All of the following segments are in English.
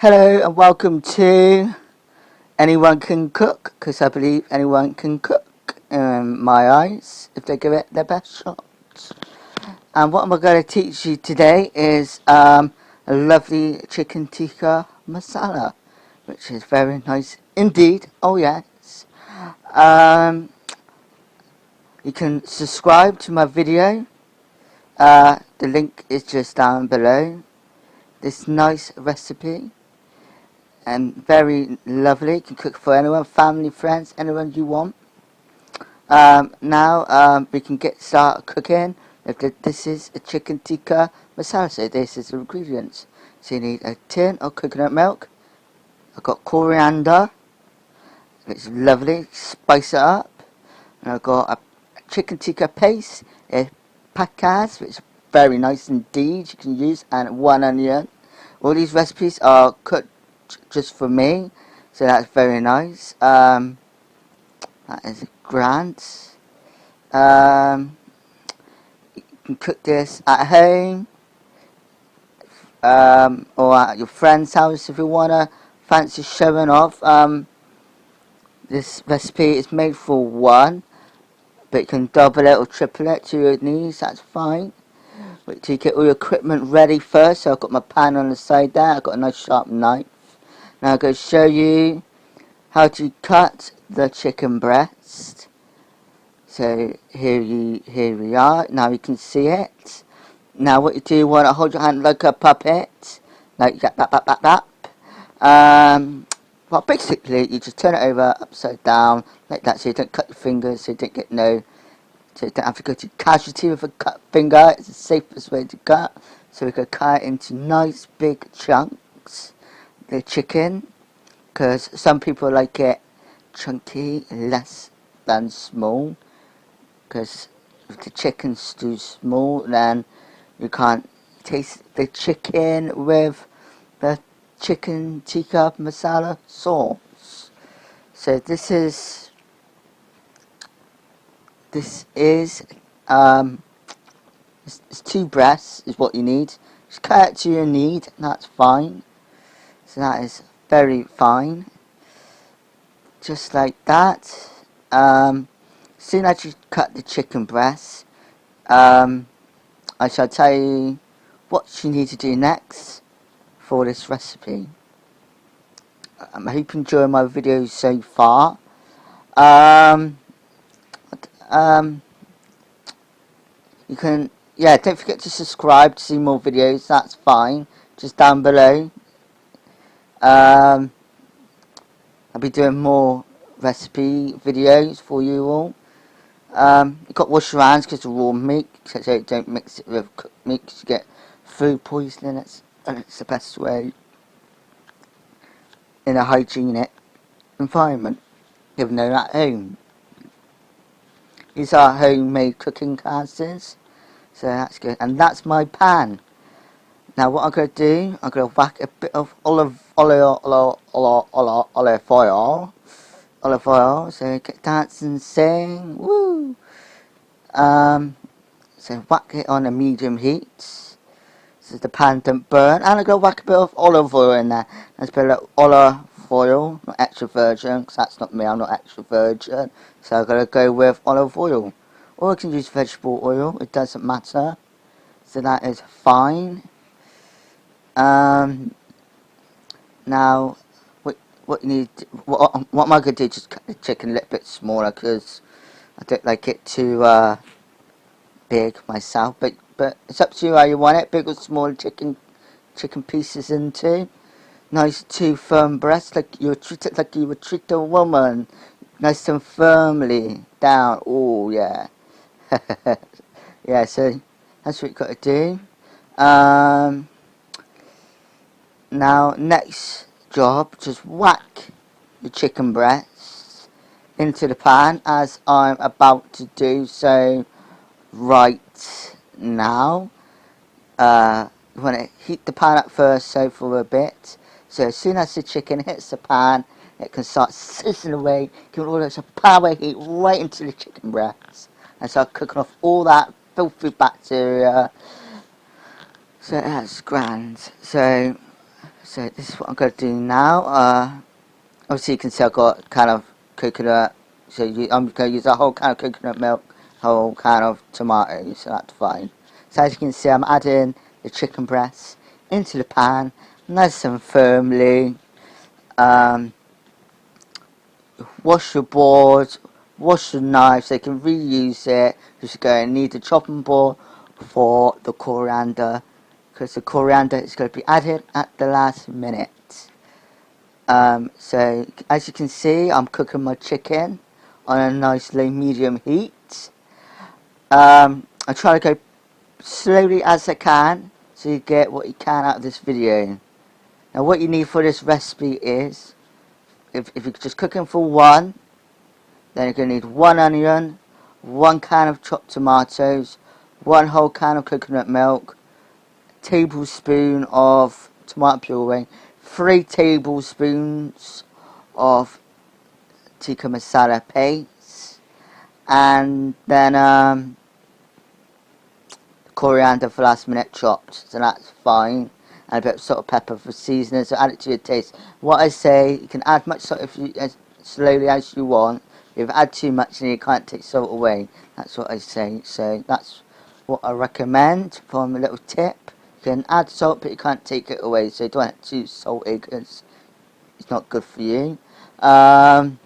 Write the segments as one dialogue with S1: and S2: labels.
S1: Hello and welcome to Anyone Can Cook, because I believe anyone can cook in my eyes if they give it their best shot. And what am I going to teach you today is a lovely chicken tikka masala, which is very nice indeed. Oh yes. You can subscribe to my video. The link is just down below. This nice recipe. And very lovely. You can cook for anyone, family, friends, anyone you want. Now we can get started cooking. This is a chicken tikka masala. So this is the ingredients. So you need a tin of coconut milk. I've got coriander. It's lovely. Spice it up. And I've got a chicken tikka paste. A pakas, which is very nice indeed. You can use, and 1 onion. All these recipes are cooked just for me, so that's very nice. That is grand. You can cook this at home, or at your friend's house if you wanna fancy showing off. This recipe is made for one, but you can double it or triple it to your needs. That's fine. Wait till you get all your equipment ready first. So I've got my pan on the side there. I've got a nice sharp knife. Now I'm going to show you how to cut the chicken breast. So here we are. Now you can see it. Now what you do, you want to hold your hand like a puppet, like that. Well, basically you just turn it over upside down like that, so you don't cut your fingers, so you don't get so you don't have to go to casualty with a cut finger. It's the safest way to cut. So we can cut it into nice big chunks. The chicken, because some people like it chunky, less than small, because if the chicken's too small, then you can't taste the chicken with the chicken tikka masala sauce. So this is it's 2 breasts is what you need. Just cut it to your need, and that's fine. So that is very fine. Just like that. Soon as you cut the chicken breast, I shall tell you what you need to do next for this recipe. I hope you enjoy my videos so far. You can, don't forget to subscribe to see more videos. That's fine. Just down below. I'll be doing more recipe videos for you all. You've got to wash your hands because of raw meat, so don't mix it with cooked meat because you get food poisoning. And it's the best way in a hygienic environment, even though at home. These are homemade cooking casters, so that's good. And that's my pan. Now what I'm going to do, I'm going to whack a bit of olive oil, so get dance and sing, woo! So whack it on a medium heat, so the pan don't burn, and I'm going to whack a bit of olive oil in there. Let's put a little olive oil, not extra virgin, because that's not me, I'm not extra virgin, so I'm going to go with olive oil. Or I can use vegetable oil, it doesn't matter, so that is fine. Now, what you need, what am I going to do? Just cut the chicken a little bit smaller because I don't like it too big myself. But it's up to you how you want it. Big or small chicken pieces into. Nice 2 firm breasts, like you would treat a woman. Nice and firmly down. Oh yeah, yeah. So that's what you got to do. Now, next job, just whack the chicken breasts into the pan as I'm about to do so right now. You want to heat the pan up first, so for a bit. So as soon as the chicken hits the pan, it can start sizzling away, giving all this power heat right into the chicken breasts, and start cooking off all that filthy bacteria. So that's grand. So So this is what I'm going to do now. Obviously you can see I've got kind of coconut, so I'm going to use a whole can of coconut milk, whole can of tomatoes, so that's fine. So as you can see, I'm adding the chicken breast into the pan, nice and firmly. Wash your board, wash your knife so you can reuse it, because you're going to need the chopping board for the coriander, because the coriander is going to be added at the last minute. So as you can see, I'm cooking my chicken on a nice low medium heat. I try to go slowly as I can so you get what you can out of this video. Now what you need for this recipe is, if you're just cooking for one, then you're going to need 1 onion, 1 can of chopped tomatoes, 1 whole can of coconut milk, a tablespoon of tomato puree, 3 tablespoons of Tikka Massala paste, and then coriander for last minute chopped, so that's fine, and a bit of salt and pepper for seasoning, so add it to your taste. What I say, you can add much salt if you as slowly as you want. If you add too much then you can't take salt away, that's what I say. So that's what I recommend from a little tip. You can add salt but you can't take it away, so you don't want it too salty because it's not good for you. Now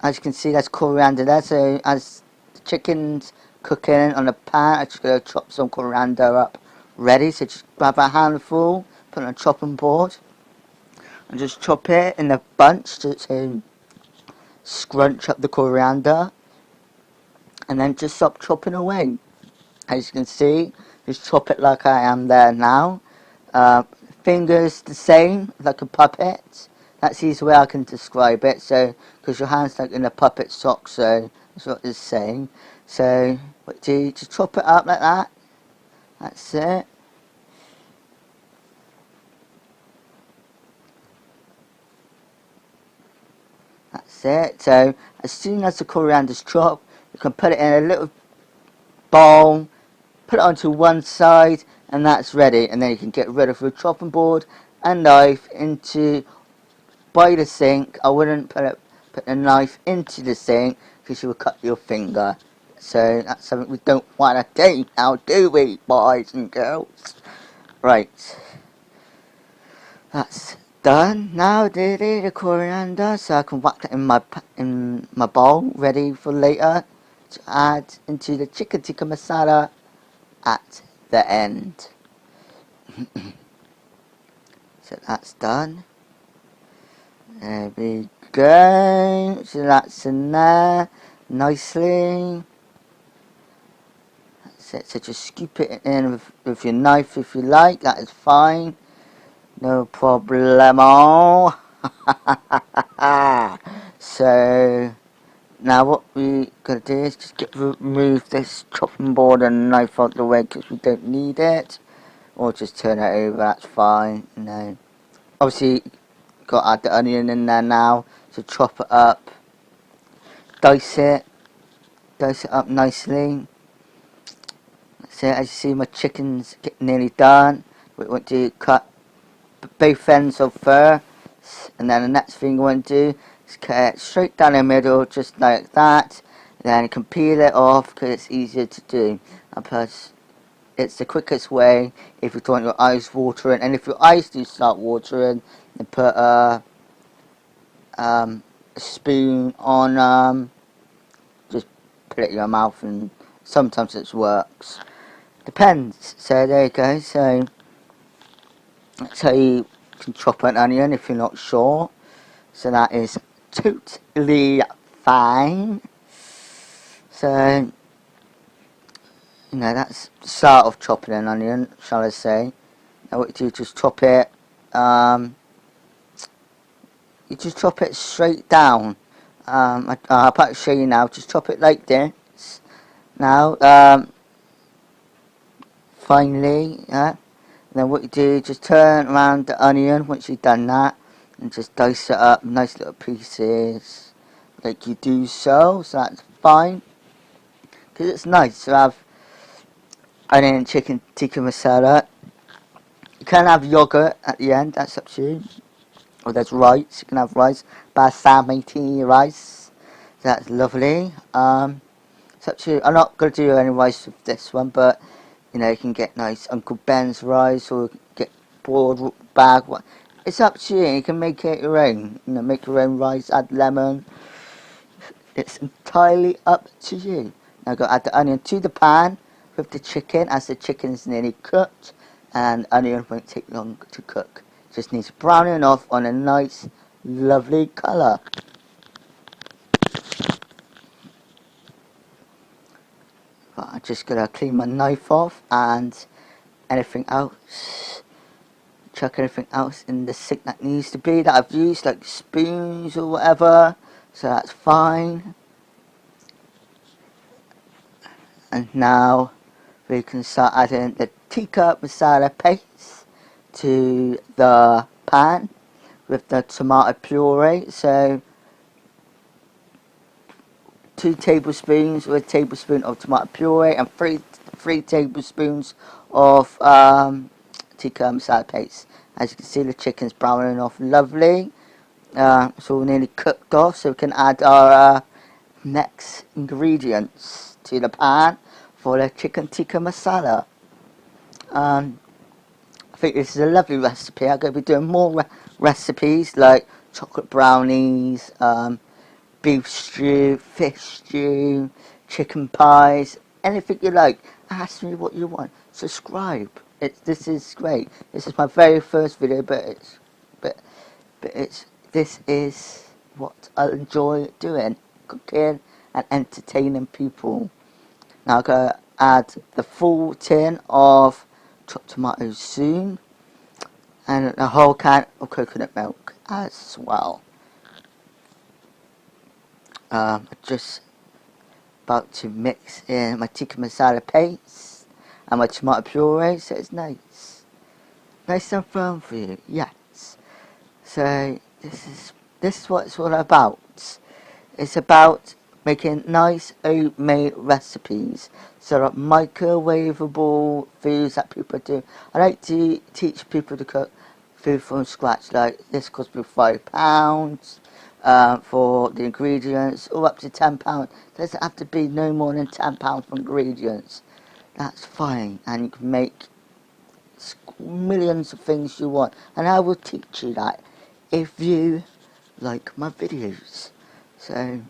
S1: as you can see, there's coriander there, so as the chicken's cooking on the pan, I'm just going to chop some coriander up ready. So just grab a handful, put it on a chopping board, and just chop it in a bunch to scrunch up the coriander, and then just stop chopping away. As you can see, just chop it like I am there now. Fingers the same, like a puppet. That's the easy way I can describe it. So, because your hand's like in a puppet sock, so that's what it's saying. So, what do you just chop it up like that? That's it. That's it. So, as soon as the coriander's chopped, you can put it in a little bowl, put it onto one side, and that's ready. And then you can get rid of your chopping board and knife by the sink. I wouldn't put a knife into the sink because you will cut your finger. So that's something we don't want to do now, do we, boys and girls? Right, that's done. Now the coriander, so I can whack that in my bowl, ready for later to add into the chicken tikka masala at the end. So that's done. There we go. So that's in there nicely. That's it. So just scoop it in with your knife if you like. That is fine. No problemo. So now what we gotta do is just remove this chopping board and knife out the way because we don't need it. Or just turn it over. That's fine. No. Obviously, got to add the onion in there now, so chop it up, dice it up nicely. So as you see, my chicken's getting nearly done. We want to cut both ends of first, and then the next thing we want to do is cut it straight down the middle, just like that. Then you can peel it off because it's easier to do, and plus it's the quickest way if you don't want your eyes watering. And if your eyes do start watering, then put a spoon on, just put it in your mouth, and sometimes it works. Depends. So there you go. So that's how you can chop an onion if you're not sure. So that is totally fine. So you know, that's the start of chopping an onion, shall I say. Now what you do, just chop it, you just chop it straight down. I'll probably show you now, just chop it like this. Now, finally, then what you do, just turn around the onion once you've done that, and just dice it up, nice little pieces, like you do so that's fine. Because it's nice to have onion and chicken tikka masala. You can have yogurt at the end, that's up to you. Or there's rice, you can have rice, basmati rice. That's lovely. It's up to you. I'm not going to do any rice with this one, but you know, you can get nice Uncle Ben's rice or get boiled bag. It's up to you. You can make it your own. You know, make your own rice, add lemon. It's entirely up to you. Now I've got to add the onion to the pan with the chicken as the chicken is nearly cooked, and onion won't take long to cook. Just needs browning off on a nice, lovely colour. But I'm just gonna clean my knife off and anything else. Chuck anything else in the sink that needs to be that I've used, like spoons or whatever. So that's fine. And now we can start adding the Tikka Massala paste to the pan with the tomato puree. So 2 tablespoons with a tablespoon of tomato puree and 3 tablespoons of Tikka Masala paste. As you can see, the chicken's browning off lovely. It's all nearly cooked off, so we can add our next ingredients to the pan for the chicken tikka masala. I think this is a lovely recipe. I'm going to be doing more recipes like chocolate brownies, beef stew, fish stew, chicken pies, anything you like. Ask me what you want. Subscribe. This is great. This is my very first video, but this is what I enjoy doing, cooking and entertaining people. Now I'm going to add the full tin of chopped tomatoes soon, and a whole can of coconut milk as well. Just about to mix in my tikka masala paste and my tomato puree, so it's nice and firm for you. Yes. So this is what it's all about. It's about making nice homemade recipes, so like microwavable foods that people do. I like to teach people to cook food from scratch. Like this cost me £5 for the ingredients, or up to £10. Doesn't have to be no more than £10 for ingredients. That's fine, and you can make millions of things you want, and I will teach you that if you like my videos. So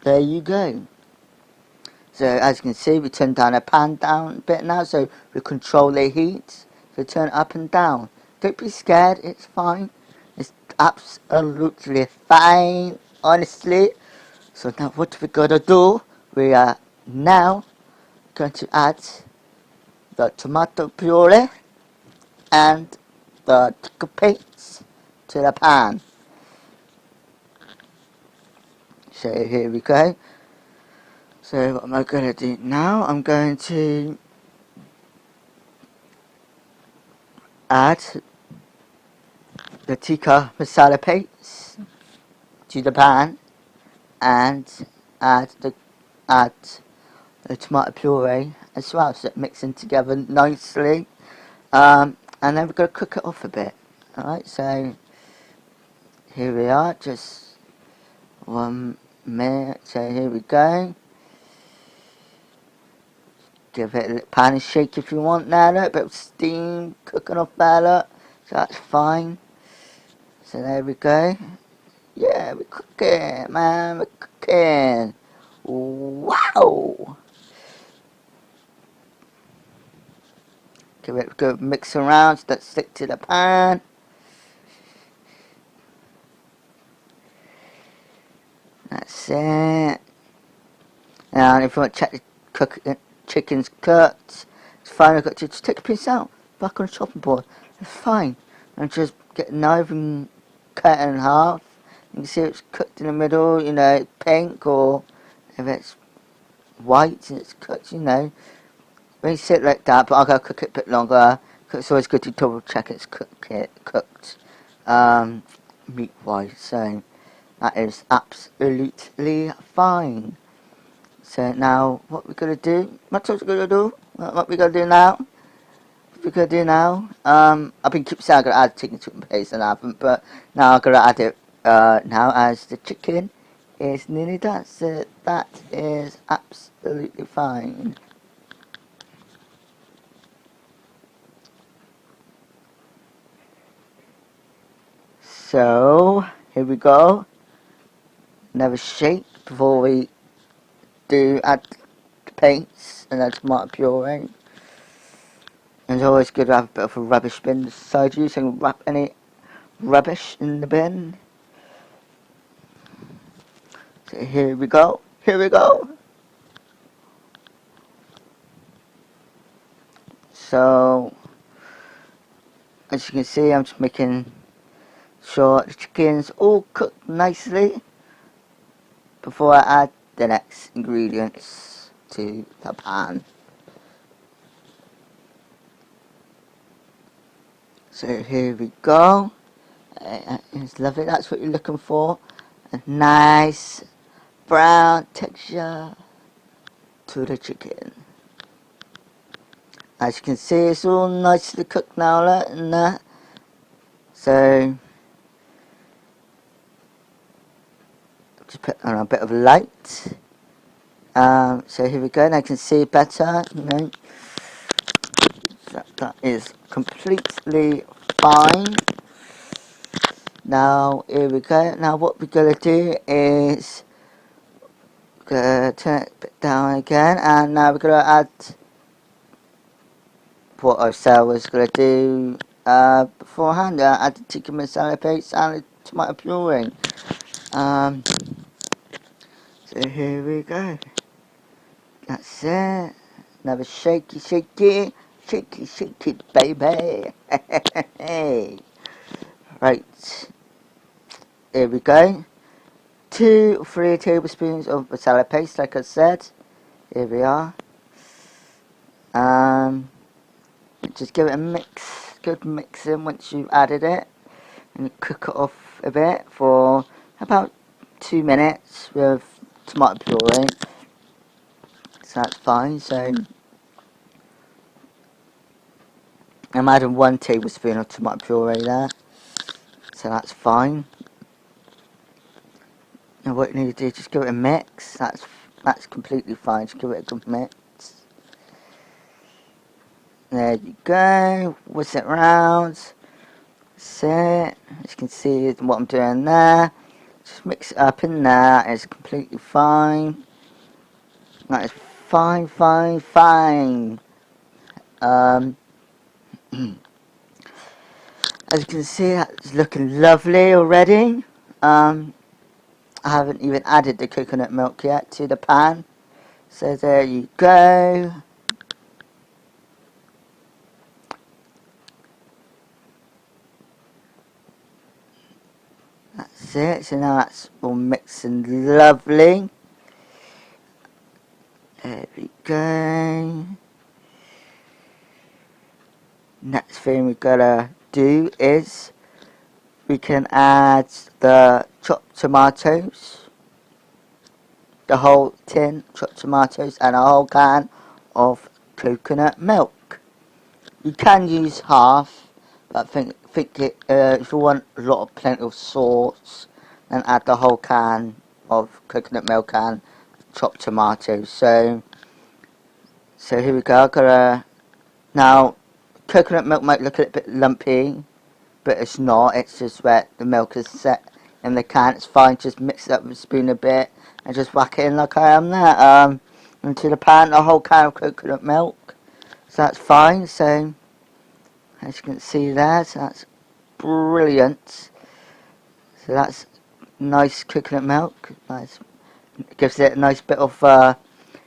S1: there you go. So as you can see, we turn down the pan down a bit now, so we control the heat. So turn it up and down. Don't be scared, it's fine. It's absolutely fine, honestly. So now what we gotta do, we are now going to add the tomato puree and the tikka paste to the pan. So here we go. So what am I going to do now? I'm going to add the tikka masala paste to the pan and add the tomato puree as well, so it mixing together nicely. And then we're going to cook it off a bit. Alright, so here we are, just 1 minute. So here we go. Give it a little pan and shake if you want now. Look, a bit of steam cooking off there, look. So that's fine. So there we go. Yeah, we're cooking, man. We're cooking. Wow. Give it a good mix around so that stick to the pan. That's it. And if you want to check the chicken's cooked, it's fine. I've got to just take a piece out, back on the chopping board. It's fine. And just get a knife and cut it in half. You can see it's cooked in the middle, you know, pink, or if it's white and it's cooked, you know. When you sit like that, but I'll go cook it a bit longer. It's always good to double check it's cooked meat-wise. So that is absolutely fine. So now, what we're going to do, what we're going to do now, we're gonna do now. I've been keep saying I'm gonna add chicken to paste and I haven't, but now I'm gonna add it now as the chicken is nearly done. So that is absolutely fine. So here we go. Another shake before we do add the paste and add tomato puree. And it's always good to have a bit of a rubbish bin beside you so you can wrap any rubbish in the bin. So here we go. Here we go. So as you can see, I'm just making sure the chicken's all cooked nicely before I add the next ingredients to the pan. So here we go. It's lovely. That's what you're looking for. A nice brown texture to the chicken. As you can see, it's all nicely cooked now, and that. So just put on a bit of light. So here we go. Now you can see better. You know, that is completely fine. Now here we go. Now what we're gonna do is turn it a bit down again, and now we're gonna add what I said was gonna do beforehand. Add the tikka masala paste and the tomato puree. So here we go. That's it. Another shaky, shaky, shaky, shaky, baby. Hey. Right. Here we go. 2 or 3 tablespoons of masala paste, like I said. Here we are. Just give it a mix, good mixing once you've added it, and you cook it off a bit for about 2 minutes with tomato puree. So that's fine. So I'm adding 1 tablespoon of tomato puree there. So that's fine. And what you need to do is just give it a mix. That's completely fine. Just give it a good mix. There you go. Whisk it round. That's it. As you can see what I'm doing there. Just mix it up in there. It's completely fine. That is fine, fine, fine. As you can see, that's looking lovely already. I haven't even added the coconut milk yet to the pan. So there you go. That's it. So now that's all mixing lovely. There we go. Next thing we're gonna do is we can add the chopped tomatoes, the whole tin chopped tomatoes, and a whole can of coconut milk. You can use half, but I think if you want a lot of plenty of sauce, then add the whole can of coconut milk and chopped tomatoes. So here we go. Now coconut milk might look a little bit lumpy, but it's not. It's just where the milk is set in the can. It's fine. Just mix it up with a spoon a bit and just whack it in like I am there. Into the pan, a whole can of coconut milk. So that's fine. So as you can see there, so that's brilliant. So that's nice coconut milk. Nice, gives it a nice bit of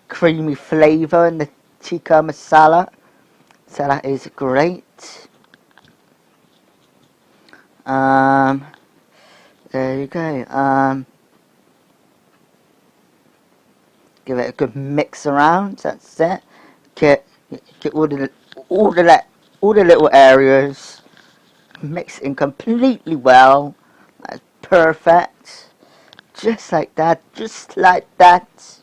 S1: creamy flavour in the tikka masala. So that is great. There you go. Give it a good mix around. That's it. Get all the little areas mixed in completely well. That's perfect. Just like that. Just like that.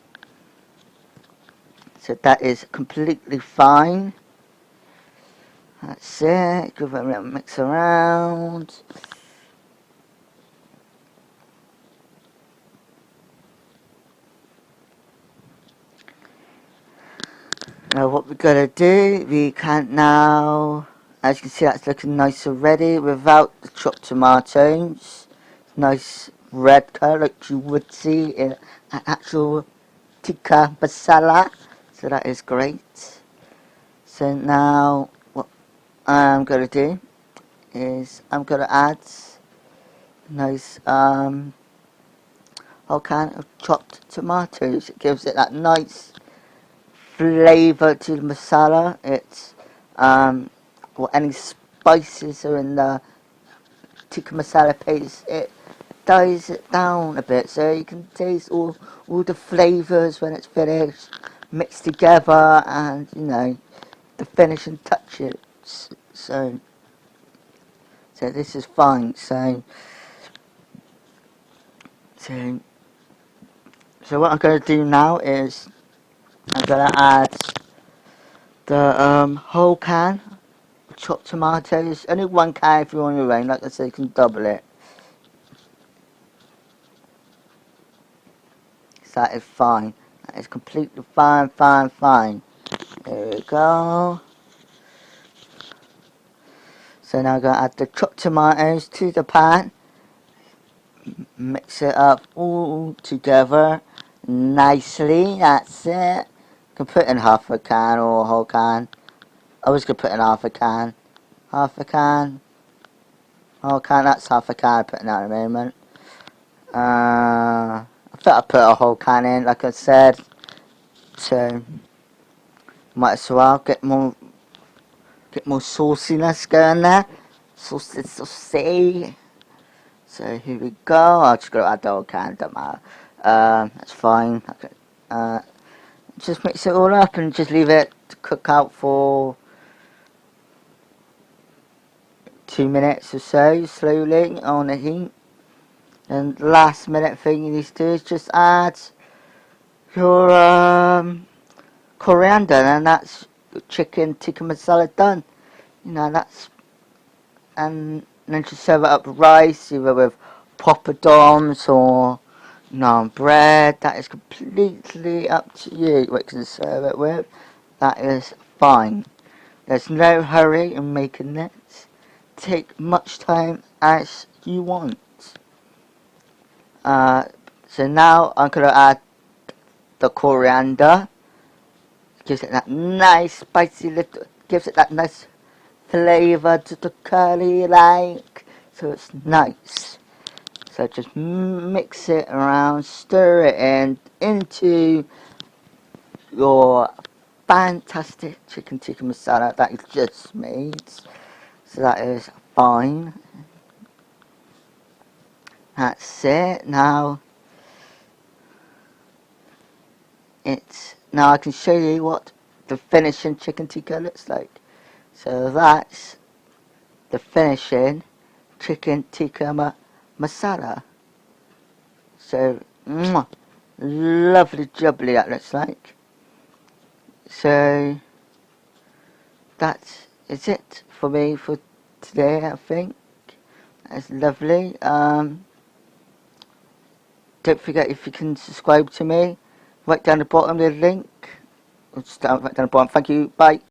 S1: So that is completely fine. That's it. Give it a little mix around. Now what we're gonna do, we can now, as you can see, that's looking nice already without the chopped tomatoes. Nice red colour like you would see in an actual Tikka Massala. So that is great. So now what I'm gonna do is I'm gonna add nice whole can of chopped tomatoes. It gives it that nice flavour to the masala. It's or any spices are in the tikka masala paste, it dies it down a bit so you can taste all the flavours when it's finished mixed together, and you know, the finishing touches. So this is fine. So what I'm going to do now is I'm going to add the whole can of chopped tomatoes. Only one can if you're on your own. Like I said, you can double it. So that is fine. That is completely fine. There we go. So now I'm going to add the chopped tomatoes to the pan. Mix it up all together nicely. That's it. You can put in half a can or a whole can. I was going to put in half a can. Half a can. Whole can. That's half a can I'm putting out at the moment. I thought I'd put a whole can in, like I said. So might as well get more sauciness going there. Saucy. So here we go. I'll just go add the whole can, don't matter. That's fine. Okay. Just mix it all up and just leave it to cook out for 2 minutes or so, slowly on the heat. And the last minute thing you need to do is just add your coriander, and that's chicken tikka masala done. You know, that's, and then just serve it up with rice, either with poppadoms or naan bread. That is completely up to you what you can serve it with. That is fine. There's no hurry in making this. Take much time as you want. So now I'm going to add the coriander. Gives it that nice spicy little, gives it that nice flavour to the curry like. So it's nice. So just mix it around, stir it into your fantastic chicken tikka masala that you just made. So that is fine. That's it. Now I can show you what the finishing chicken tikka looks like. So that's the finishing chicken tikka masala. So lovely jubbly that looks like. So that is it for me for today, I think. That's lovely. Don't forget, if you can subscribe to me, right down the bottom there's a link. Right down the bottom. Thank you. Bye.